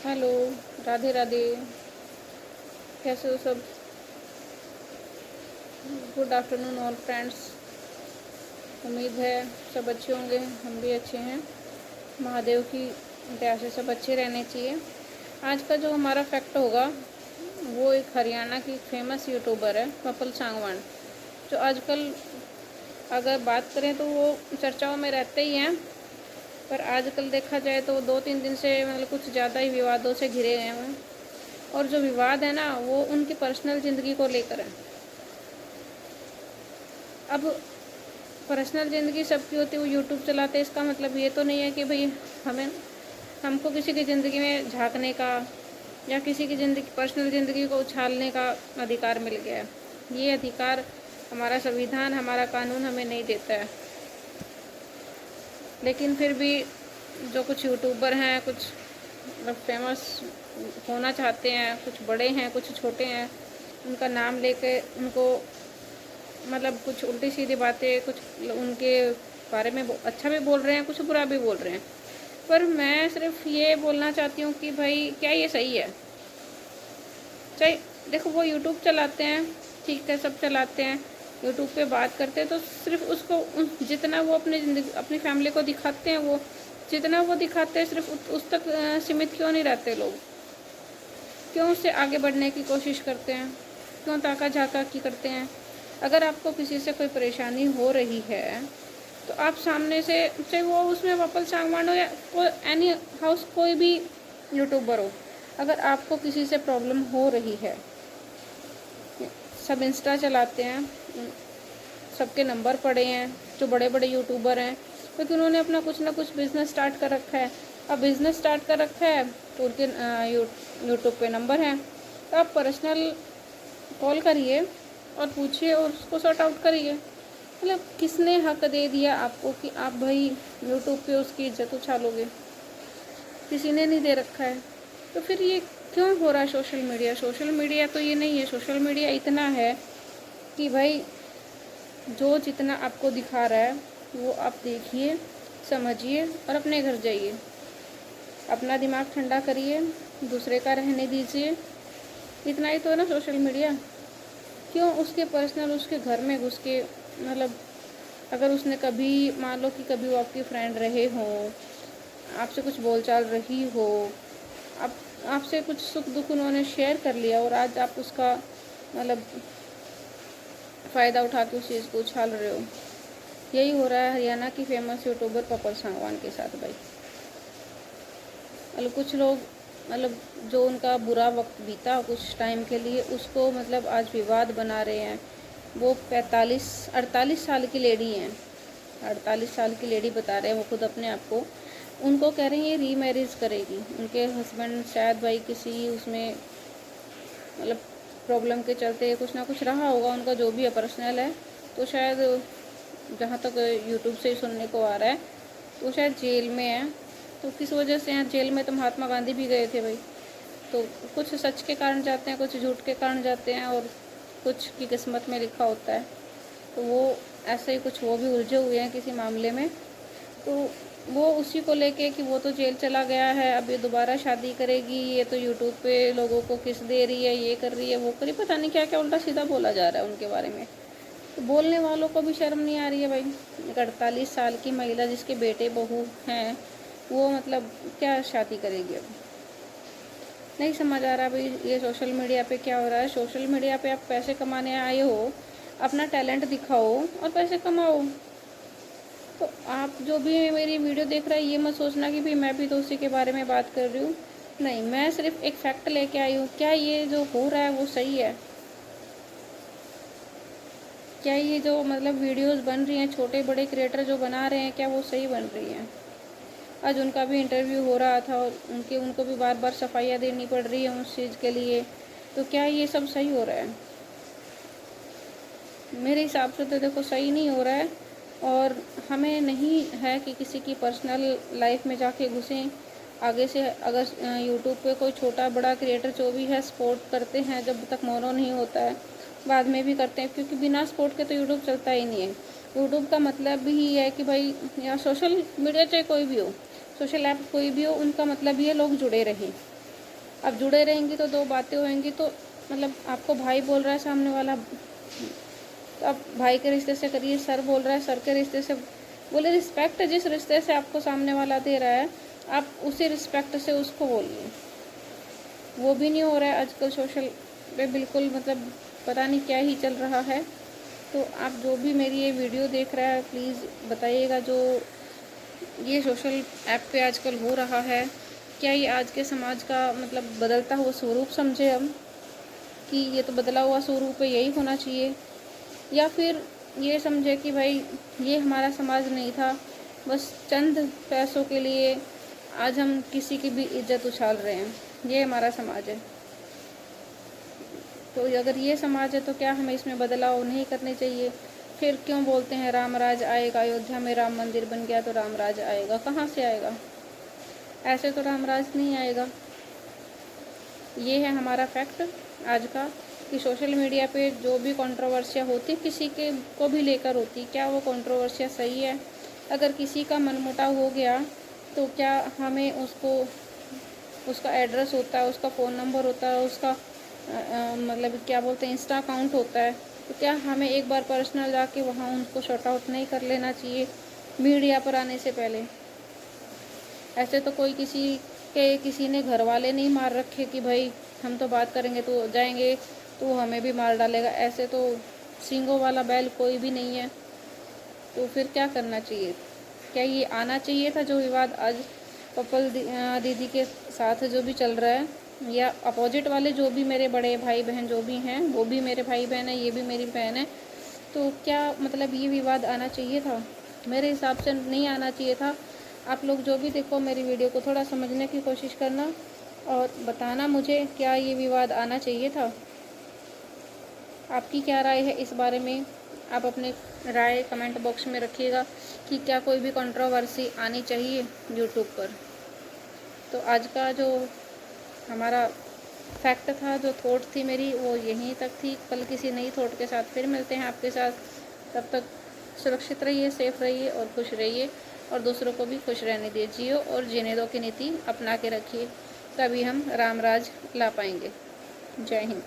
Hello. Radhe Radhe. कैसे हो सब? Good afternoon all friends. उम्मीद है सब अच्छे होंगे, हम भी अच्छे हैं। महादेव की दया से सब अच्छे रहने चाहिए। आज का जो हमारा फैक्ट होगा वो एक हरियाणा की फेमस यूट्यूबर है कपिल सांगवान, जो आजकल अगर बात करें तो वो चर्चाओं में रहते ही हैं। पर आजकल देखा जाए तो 2-3 दिन से मतलब कुछ ज़्यादा ही विवादों से घिरे हुए हैं। और जो विवाद है ना वो उनकी पर्सनल ज़िंदगी को लेकर है। अब पर्सनल ज़िंदगी सबकी होती है, वो यूट्यूब चलाते हैं, इसका मतलब ये तो नहीं है कि भाई हमको किसी की ज़िंदगी में झांकने का या किसी की ज़िंदगी पर्सनल ज़िंदगी को उछालने का अधिकार मिल गया है। ये अधिकार हमारा संविधान, हमारा कानून हमें नहीं देता है। लेकिन फिर भी जो कुछ यूट्यूबर हैं, कुछ फेमस होना चाहते हैं, कुछ बड़े हैं कुछ छोटे हैं, उनका नाम लेके उनको मतलब कुछ उल्टी सीधी बातें, कुछ उनके बारे में अच्छा भी बोल रहे हैं, कुछ बुरा भी बोल रहे हैं। पर मैं सिर्फ ये बोलना चाहती हूँ कि भाई क्या ये सही है? चाहे देखो वो यूट्यूब चलाते हैं, ठीक है, सब चलाते हैं, यूट्यूब पे बात करते हैं, तो सिर्फ उसको जितना वो अपनी ज़िंदगी अपनी फैमिली को दिखाते हैं, वो जितना वो दिखाते हैं सिर्फ उस तक सीमित क्यों नहीं रहते लोग? क्यों उससे आगे बढ़ने की कोशिश करते हैं? क्यों ताका झाका की करते हैं? अगर आपको किसी से कोई परेशानी हो रही है तो आप सामने से, चाहे वो उसमें कपिल सांगवान हो या कोई एनी हाउस कोई भी यूट्यूबर हो, अगर आपको किसी से प्रॉब्लम हो रही है, सब इंस्टा चलाते हैं, सबके नंबर पड़े हैं जो बड़े बड़े यूट्यूबर हैं, क्योंकि उन्होंने अपना कुछ ना कुछ बिज़नेस स्टार्ट कर रखा है। अब बिज़नेस स्टार्ट कर रखा है तो उनके यूट्यूब पे नंबर हैं, तो आप पर्सनल कॉल करिए और पूछिए और उसको सॉर्ट आउट करिए। मतलब किसने हक दे दिया आपको कि आप भाई यूट्यूब पे उसकी इज्जत उछालोगे? किसी ने नहीं दे रखा है। तो फिर ये क्यों हो रहा है? सोशल मीडिया तो ये नहीं है। सोशल मीडिया इतना है कि भाई जो जितना आपको दिखा रहा है वो आप देखिए, समझिए और अपने घर जाइए, अपना दिमाग ठंडा करिए, दूसरे का रहने दीजिए। इतना ही तो है ना सोशल मीडिया। क्यों उसके पर्सनल उसके घर में घुस के, मतलब अगर उसने कभी मान लो कि कभी वो आपकी फ्रेंड रहे हों, आपसे कुछ बोलचाल रही हो, आप आपसे कुछ सुख दुख उन्होंने शेयर कर लिया और आज आप उसका मतलब फ़ायदा उठा के उस चीज़ को उछाल रहे हो। यही हो रहा है हरियाणा की फेमस यूट्यूबर कपिल सांगवान के साथ भाई। मतलब कुछ लोग, मतलब जो उनका बुरा वक्त बीता कुछ टाइम के लिए, उसको मतलब आज विवाद बना रहे हैं। वो 48 साल की लेडी हैं, 48 साल की लेडी बता रहे हैं वो खुद अपने आप को। उनको कह रहे हैं ये रीमैरिज करेगी। उनके हस्बैंड शायद भाई किसी उसमें मतलब प्रॉब्लम के चलते कुछ ना कुछ रहा होगा उनका, जो भी है पर्सनल है, तो शायद जहाँ तक यूट्यूब से ही सुनने को आ रहा है तो शायद जेल में है। तो किस वजह से हैं जेल में? तो महात्मा गांधी भी गए थे भाई। तो कुछ सच के कारण जाते हैं, कुछ झूठ के कारण जाते हैं, और कुछ की किस्मत में लिखा होता है। तो वो ऐसे ही कुछ वो भी उलझे हुए हैं किसी मामले में। तो वो उसी को लेके कि वो तो जेल चला गया है, अब ये दोबारा शादी करेगी, ये तो यूट्यूब पे लोगों को किस दे रही है, ये कर रही है, वो करी, पता नहीं क्या क्या उल्टा सीधा बोला जा रहा है उनके बारे में। तो बोलने वालों को भी शर्म नहीं आ रही है भाई? 48 साल की महिला जिसके बेटे बहू हैं, वो मतलब क्या शादी करेगी? अब नहीं समझ आ रहा भाई ये सोशल मीडिया पे क्या हो रहा है। सोशल मीडिया पे आप पैसे कमाने आए हो, अपना टैलेंट दिखाओ और पैसे कमाओ। तो आप जो भी मेरी वीडियो देख रहा है ये मत सोचना कि भाई मैं भी तो उसी के बारे में बात कर रही हूँ। नहीं, मैं सिर्फ एक फैक्ट लेके आई हूँ। क्या ये जो हो रहा है वो सही है? क्या ये जो मतलब वीडियोस बन रही हैं, छोटे बड़े क्रिएटर जो बना रहे हैं, क्या वो सही बन रही हैं? आज उनका भी इंटरव्यू हो रहा था और उनको भी बार बार सफाइयाँ देनी पड़ रही है उस चीज़ के लिए। तो क्या ये सब सही हो रहा है? मेरे हिसाब से तो देखो सही नहीं हो रहा है। और हमें नहीं है कि किसी की पर्सनल लाइफ में जाके घुसें। आगे से अगर यूट्यूब पे कोई छोटा बड़ा क्रिएटर जो भी है सपोर्ट करते हैं जब तक मोनो नहीं होता है, बाद में भी करते हैं, क्योंकि बिना सपोर्ट के तो यूट्यूब चलता ही नहीं है। यूट्यूब का मतलब भी ही है कि भाई, या सोशल मीडिया चाहे कोई भी हो, सोशल ऐप कोई भी हो, उनका मतलब ही है लोग जुड़े रहें। अब जुड़े रहेंगी तो 2 बातें होंगी, तो मतलब आपको भाई बोल रहा है सामने वाला, तो आप भाई के रिश्ते से करिए, सर बोल रहा है सर के रिश्ते से बोले। रिस्पेक्ट जिस रिश्ते से आपको सामने वाला दे रहा है, आप उसी रिस्पेक्ट से उसको बोलिए। वो भी नहीं हो रहा है आजकल सोशल पे, बिल्कुल मतलब पता नहीं क्या ही चल रहा है। तो आप जो भी मेरी ये वीडियो देख रहा है प्लीज़ बताइएगा, जो ये सोशल ऐप पे आजकल हो रहा है, क्या ये आज के समाज का मतलब बदलता हुआ स्वरूप समझे हम, कि ये तो बदला हुआ स्वरूप है, यही होना चाहिए, या फिर ये समझे कि भाई ये हमारा समाज नहीं था, बस चंद पैसों के लिए आज हम किसी की भी इज्जत उछाल रहे हैं, ये हमारा समाज है। तो अगर ये समाज है तो क्या हमें इसमें बदलाव नहीं करने चाहिए? फिर क्यों बोलते हैं राम राज आएगा, अयोध्या में राम मंदिर बन गया तो राम राज आएगा? कहाँ से आएगा? ऐसे तो राम राज नहीं आएगा। ये है हमारा फैक्ट आज का, कि सोशल मीडिया पे जो भी कंट्रोवर्सियाँ होती किसी के को भी लेकर होती, क्या वो कंट्रोवर्सियाँ सही है? अगर किसी का मनमुटाव हो गया तो क्या हमें उसको, उसका एड्रेस होता है, उसका फ़ोन नंबर होता है, उसका मतलब क्या बोलते हैं इंस्टा अकाउंट होता है, तो क्या हमें एक बार पर्सनल जाके वहाँ उनको शॉर्ट आउट नहीं कर लेना चाहिए मीडिया पर आने से पहले? ऐसे तो कोई किसी ने घर वाले नहीं मार रखे कि भाई हम तो बात करेंगे तो जाएंगे तो हमें भी मार डालेगा। ऐसे तो सींगों वाला बैल कोई भी नहीं है। तो फिर क्या करना चाहिए? क्या ये आना चाहिए था जो विवाद आज पप्पल दीदी के साथ जो भी चल रहा है, या अपोजिट वाले जो भी मेरे बड़े भाई बहन जो भी हैं, वो भी मेरे भाई बहन है, ये भी मेरी बहन है, तो क्या मतलब ये विवाद आना चाहिए था? मेरे हिसाब से नहीं आना चाहिए था। आप लोग जो भी देखो मेरी वीडियो को थोड़ा समझने की कोशिश करना और बताना मुझे, क्या ये विवाद आना चाहिए था? आपकी क्या राय है इस बारे में? आप अपने राय कमेंट बॉक्स में रखिएगा कि क्या कोई भी कंट्रोवर्सी आनी चाहिए यूट्यूब पर। तो आज का जो हमारा फैक्ट था, जो थॉट थी मेरी, वो यहीं तक थी। कल किसी नई थॉट के साथ फिर मिलते हैं आपके साथ। तब तक सुरक्षित रहिए, सेफ रहिए और खुश रहिए, और दूसरों को भी खुश रहने दीजिए और जीने दो की नीति अपना के रखिए, तभी हम राम राज ला पाएंगे। जय हिंद।